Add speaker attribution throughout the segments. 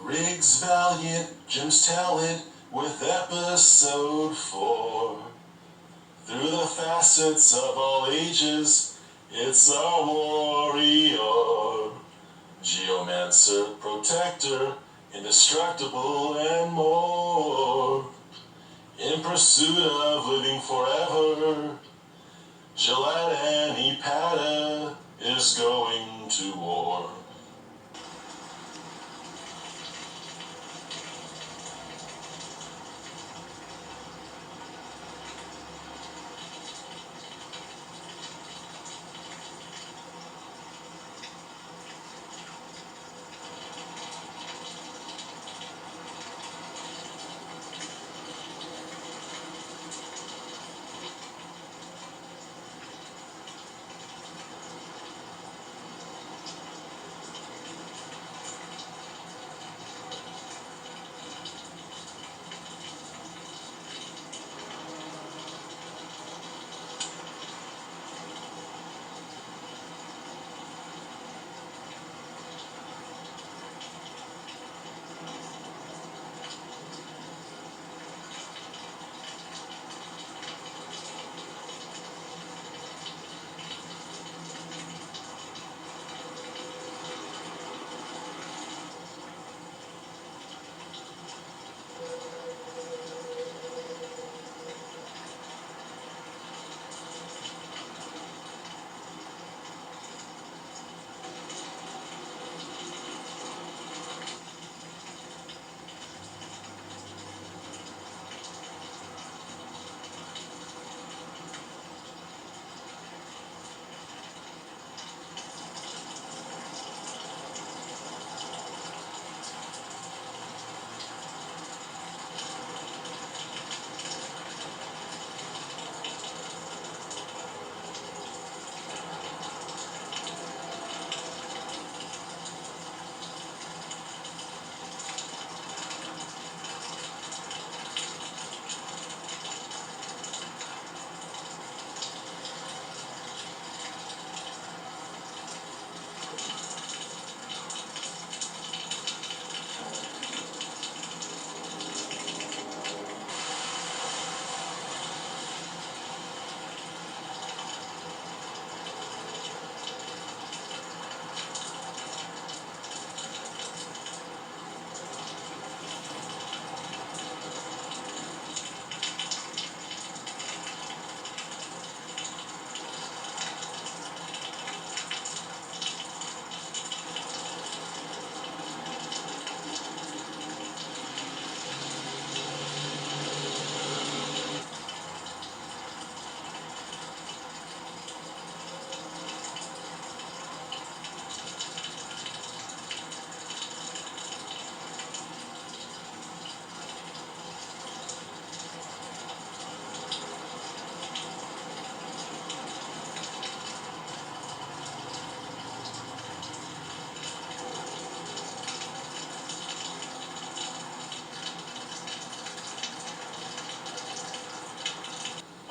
Speaker 1: Riggs Valiant, Jim's talent with episode 4. Through the facets of all ages, it's our warrior. Geomancer, protector, indestructible and more. In pursuit of living forever, Gillette Pada is going to war.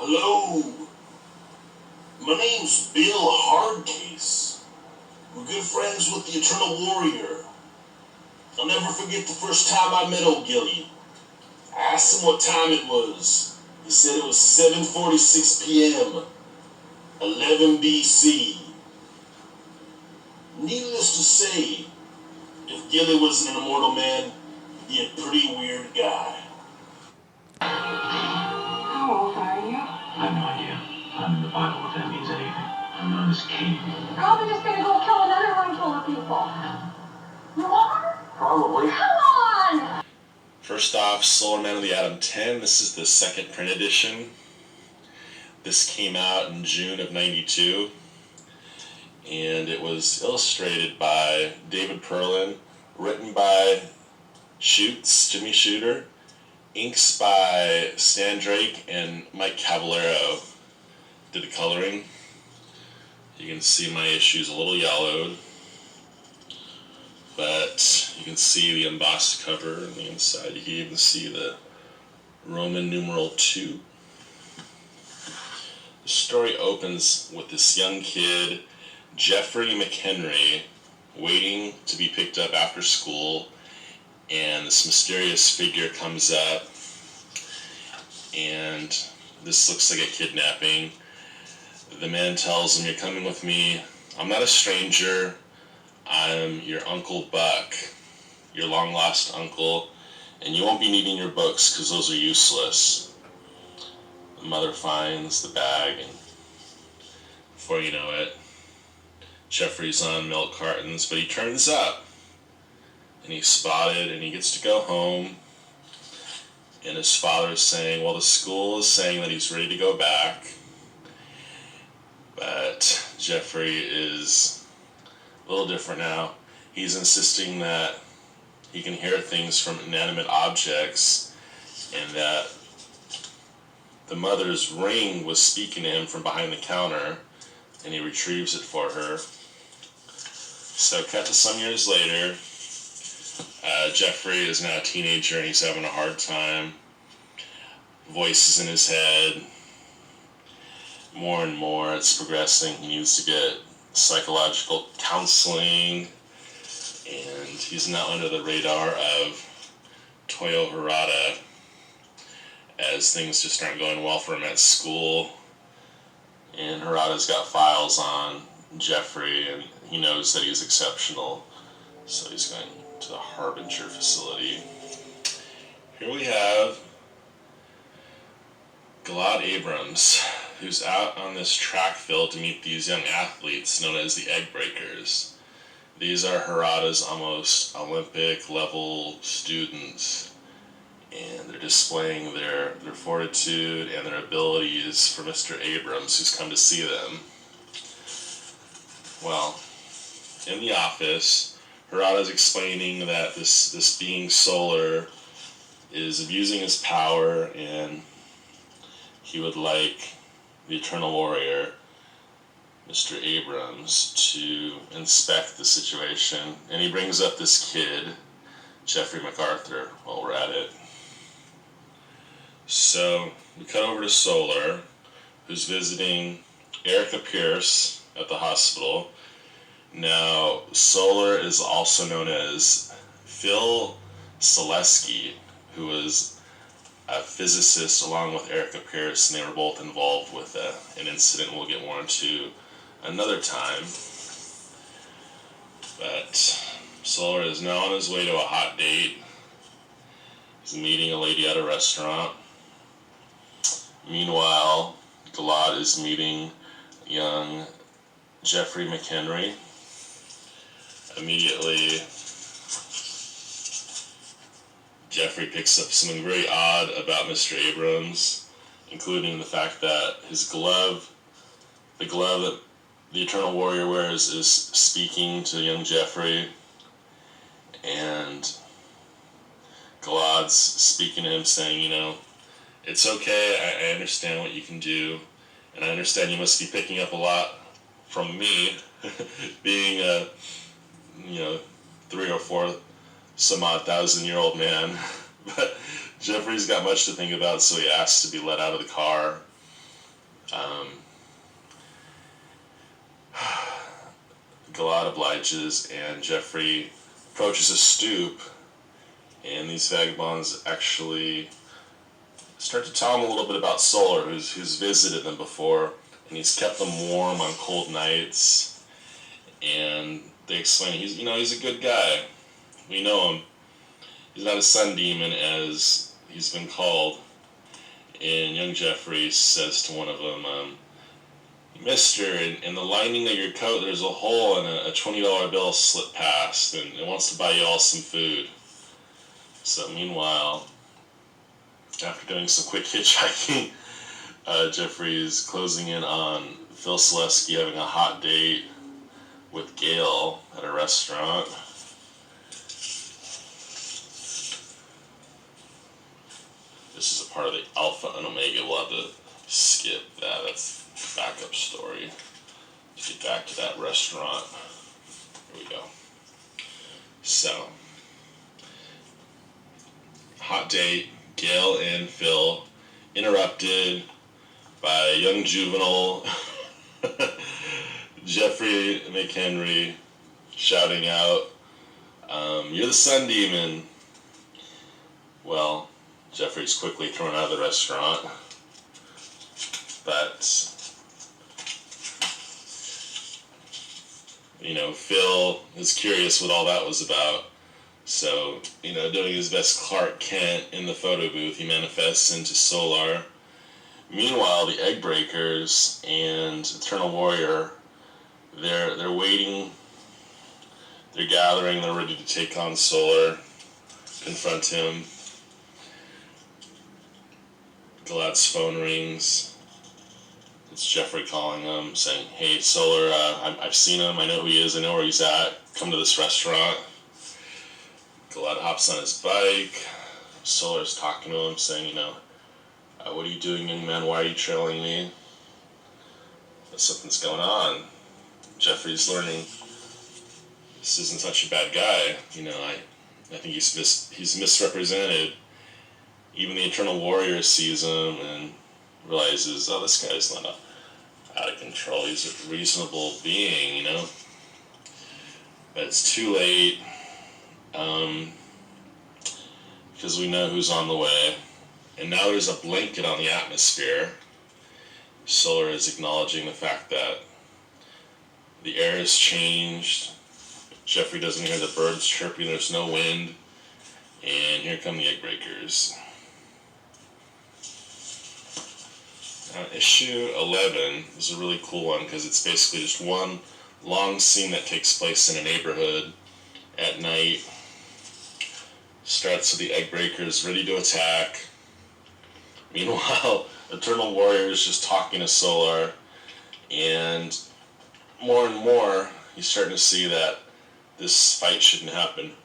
Speaker 1: Hello, my name's Bill Hardcase. We're good friends with the Eternal Warrior. I'll never forget the first time I met old Gilly. I asked him what time it was. He said it was 7:46 p.m., 11 BC. Needless to say, if Gilly wasn't an immortal man, he'd be a pretty weird guy.
Speaker 2: How old are you?
Speaker 3: I have no idea. I'm in the Bible if that means anything. I'm known as King.
Speaker 2: Probably just gonna go kill another room full of people. You are?
Speaker 3: Probably.
Speaker 2: Come on!
Speaker 1: First off, Solar Man of the Atom 10. This is the second print edition. This came out in June of '92. And it was illustrated by David Perlin, written by Jimmy Shooter, inks by Stan Drake and Mike Cavallero did the coloring. You can see my issue's a little yellowed, but you can see the embossed cover on the inside. You can even see the Roman numeral 2. The story opens with this young kid, Jeffrey McHenry, waiting to be picked up after school and this mysterious figure comes up, and this looks like a kidnapping. The man tells him, "You're coming with me. I'm not a stranger. I'm your Uncle Buck, your long-lost uncle, and you won't be needing your books because those are useless." The mother finds the bag, and before you know it, Jeffrey's on milk cartons, but he turns up, and he's spotted, and he gets to go home, and his father is saying, well, the school is saying that he's ready to go back, but Jeffrey is a little different now. He's insisting that he can hear things from inanimate objects, and that the mother's ring was speaking to him from behind the counter, and he retrieves it for her. So cut to some years later, Jeffrey is now a teenager and he's having a hard time. Voices in his head, more and more it's progressing. He needs to get psychological counseling, and he's now under the radar of Toyo Harada, as things just aren't going well for him at school. And Harada's got files on Jeffrey, and he knows that he's exceptional, so he's going to the Harbinger facility. Here we have Gilad Abrams, who's out on this track field to meet these young athletes known as the Egg Breakers. These are Harada's almost Olympic level students, and they're displaying their fortitude and their abilities for Mr. Abrams, who's come to see them. Well, in the office, Harada's explaining that this being Solar is abusing his power, and he would like the Eternal Warrior, Mr. Abrams, to inspect the situation. And he brings up this kid, Jeffrey MacArthur, while we're at it. So we cut over to Solar, who's visiting Erica Pierce at the hospital. Now, Solar is also known as Phil Selesky, who was a physicist along with Erica Pierce, and they were both involved with an incident we'll get more into another time. But Solar is now on his way to a hot date. He's meeting a lady at a restaurant. Meanwhile, Gilad is meeting young Jeffrey McHenry. Immediately, Jeffrey picks up something very odd about Mr. Abrams, including the fact that his glove, the glove that the Eternal Warrior wears, is speaking to young Jeffrey, and Gilad's speaking to him saying, you know, it's okay, I understand what you can do, and I understand you must be picking up a lot from me, being a, 3 or 4 some odd 1,000-year-old man. But Jeffrey's got much to think about, so he asks to be let out of the car. Gilad obliges, and Jeffrey approaches a stoop, and these vagabonds actually start to tell him a little bit about Solar, who's visited them before, and he's kept them warm on cold nights. And they explain he's a good guy. We know him. He's not a sun demon, as he's been called. And young Jeffrey says to one of them, Mister, in the lining of your coat there's a hole and a $20 bill slipped past, and it wants to buy you all some food. So meanwhile, after doing some quick hitchhiking, Jeffrey's closing in on Phil Selesky having a hot date with Gail at a restaurant. This is a part of the Alpha and Omega. We'll have to skip that. That's the backup story. Let's get back to that restaurant. Here we go. So, hot date. Gail and Phil interrupted by a young juvenile Jeffrey McHenry shouting out, "You're the sun demon. Well, Jeffrey's quickly thrown out of the restaurant. But, Phil is curious what all that was about. So, doing his best Clark Kent in the photo booth, he manifests into Solar. Meanwhile, the Egg Breakers and Eternal Warrior, they're waiting, they're gathering, they're ready to take on Solar, confront him. Galad's phone rings. It's Jeffrey calling him, saying, "Hey, Solar, I've seen him, I know who he is, I know where he's at, come to this restaurant." Galad hops on his bike. Solar's talking to him, saying, "What are you doing, young man? Why are you trailing me?" Something's going on. Jeffrey's learning this isn't such a bad guy. I think he's misrepresented. Even the Eternal Warrior sees him and realizes, oh, this guy's not out of control. He's a reasonable being, But it's too late, because we know who's on the way. And now there's a blanket on the atmosphere. Solar is acknowledging the fact that the air has changed. Jeffrey doesn't hear the birds chirping, there's no wind. And here come the Egg Breakers. Now, issue 11 is a really cool one because it's basically just one long scene that takes place in a neighborhood at night. Starts with the Egg Breakers ready to attack. Meanwhile, Eternal Warrior is just talking to Solar, and more, he's starting to see that this fight shouldn't happen.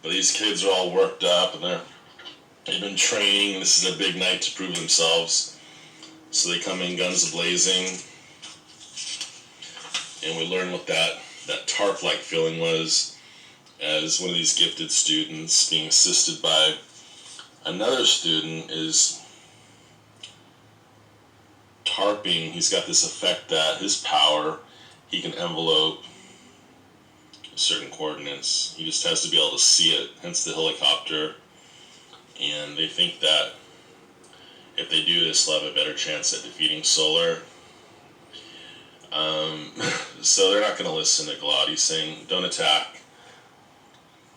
Speaker 1: But these kids are all worked up, and they've been training. This is a big night to prove themselves. So they come in guns a-blazing, and we learn what that tarp-like feeling was as one of these gifted students being assisted by another student is tarping. He's got this effect that his power, he can envelope certain coordinates. He just has to be able to see it, hence the helicopter. And they think that if they do this, they'll have a better chance at defeating Solar. So they're not going to listen to Galad. He's saying, don't attack.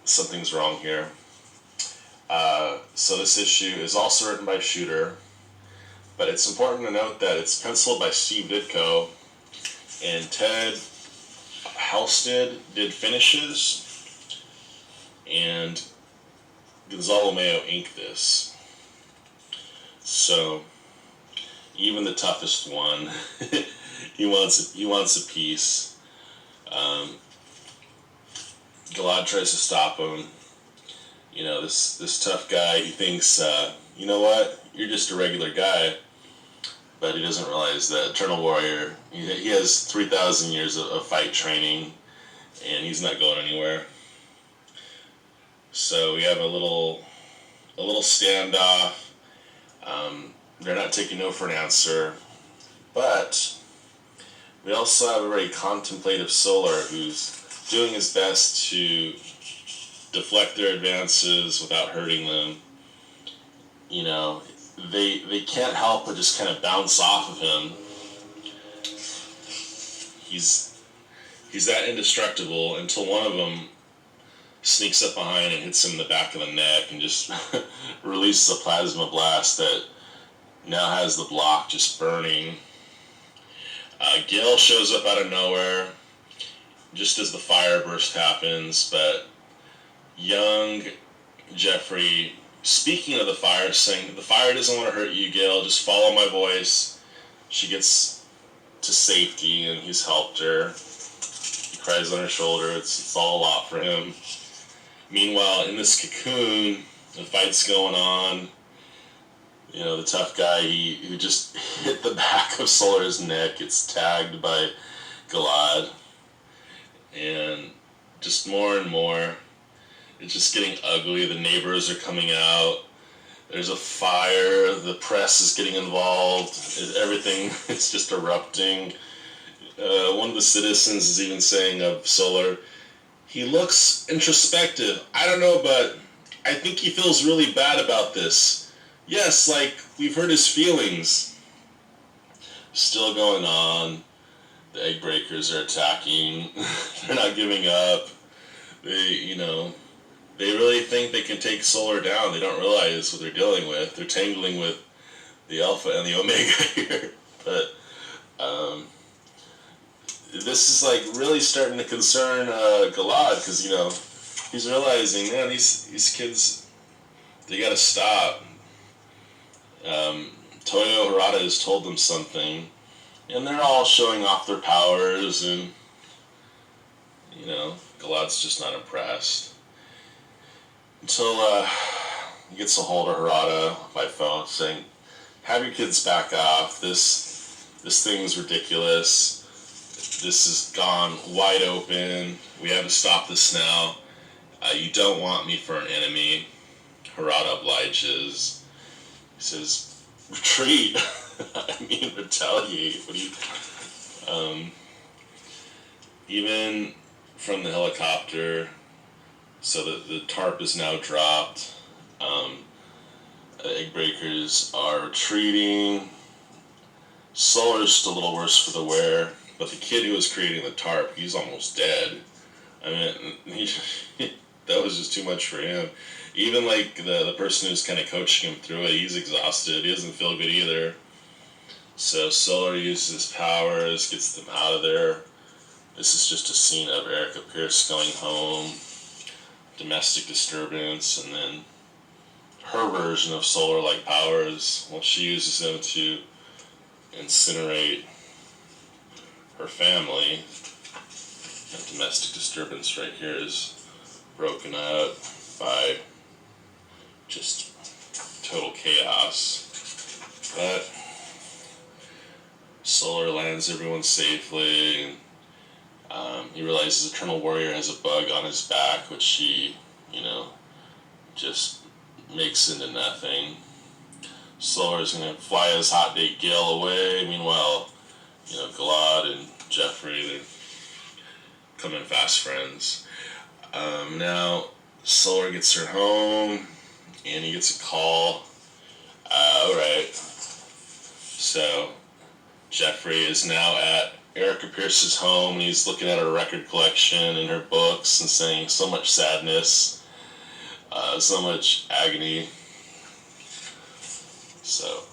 Speaker 1: Something's wrong here. So this issue is also written by Shooter, but it's important to note that it's penciled by Steve Ditko, and Ted Halstead did finishes, and Gonzalo Mayo inked this. So even the toughest one, he wants a piece. Galad tries to stop him. This tough guy, he thinks, you know what, you're just a regular guy. But he doesn't realize that Eternal Warrior, he has 3,000 years of fight training, and he's not going anywhere. So we have a little standoff. They're not taking no for an answer. But we also have a very contemplative Solar who's doing his best to deflect their advances without hurting them. They can't help but just kind of bounce off of him. He's that indestructible until one of them sneaks up behind and hits him in the back of the neck and just releases a plasma blast that now has the block just burning. Gale shows up out of nowhere just as the fire burst happens, but young Jeffrey, speaking of the fire, saying, the fire doesn't want to hurt you, Gale, just follow my voice. She gets to safety, and he's helped her. He cries on her shoulder. It's all a lot for him. Meanwhile, in this cocoon, the fight's going on. The tough guy, who just hit the back of Solar's neck, gets tagged by Galad. And just more and more, it's just getting ugly. The neighbors are coming out. There's a fire. The press is getting involved. Everything is just erupting. One of the citizens is even saying of Solar, He looks introspective. I don't know, but I think he feels really bad about this. Yes, like, we've hurt his feelings. Still going on. The egg breakers are attacking. They're not giving up. They really think they can take Solar down. They don't realize what they're dealing with. They're tangling with the Alpha and the Omega here. But this is like really starting to concern Galad, because he's realizing, man, these kids, they gotta stop. Toyo Harada has told them something, and they're all showing off their powers, and Galad's just not impressed. Until he gets a hold of Harada by phone saying, have your kids back off. This thing's ridiculous. This has gone wide open. We have to stop this now. You don't want me for an enemy. Harada obliges. He says, retreat. I mean, retaliate. What do you... even from the helicopter, so that the tarp is now dropped. Egg breakers are retreating. Solar's just a little worse for the wear, but the kid who was creating the tarp, he's almost dead. I mean, that was just too much for him. Even like the person who's kind of coaching him through it, he's exhausted. He doesn't feel good either. So Solar uses his powers, gets them out of there. This is just a scene of Erica Pierce going home, domestic disturbance, and then her version of Solar-like powers. Well, she uses them to incinerate her family. That domestic disturbance right here is broken up by just total chaos. But Solar lands everyone safely, and he realizes Eternal Warrior has a bug on his back, which he, just makes into nothing. Solar is going to fly his hot date Gale away. Meanwhile, Galad and Jeffrey, they're becoming fast friends. Now, Solar gets her home, and he gets a call. Alright. So, Jeffrey is now at Erica Pierce's home, and he's looking at her record collection and her books and saying, so much sadness, so much agony. So,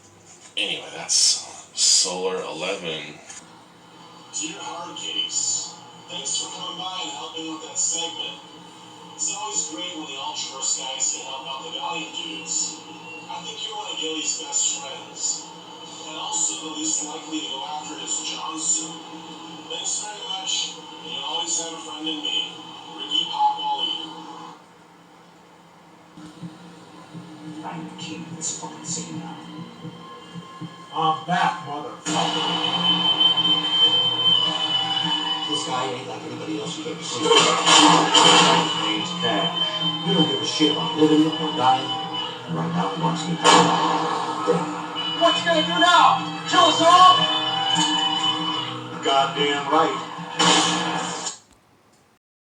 Speaker 1: anyway, that's Solar 11.
Speaker 4: Dear Hardcase, thanks for coming by and helping with that segment. It's always great when the ultraverse guys can help out the Valiant dudes. I think you're one of Gilly's best friends, and also the least likely to go after his John suit. Thanks very much, and you always have a friend in me. Ricky Popoli.
Speaker 3: I'm the king of this fucking scene now.
Speaker 5: I'm back, motherfucker.
Speaker 6: This guy ain't like anybody else you've ever seen.
Speaker 5: Needs cash.
Speaker 6: You don't give a shit about living or dying. And right now he wants me to die.
Speaker 5: What you gonna do now? Kill us all? Goddamn right.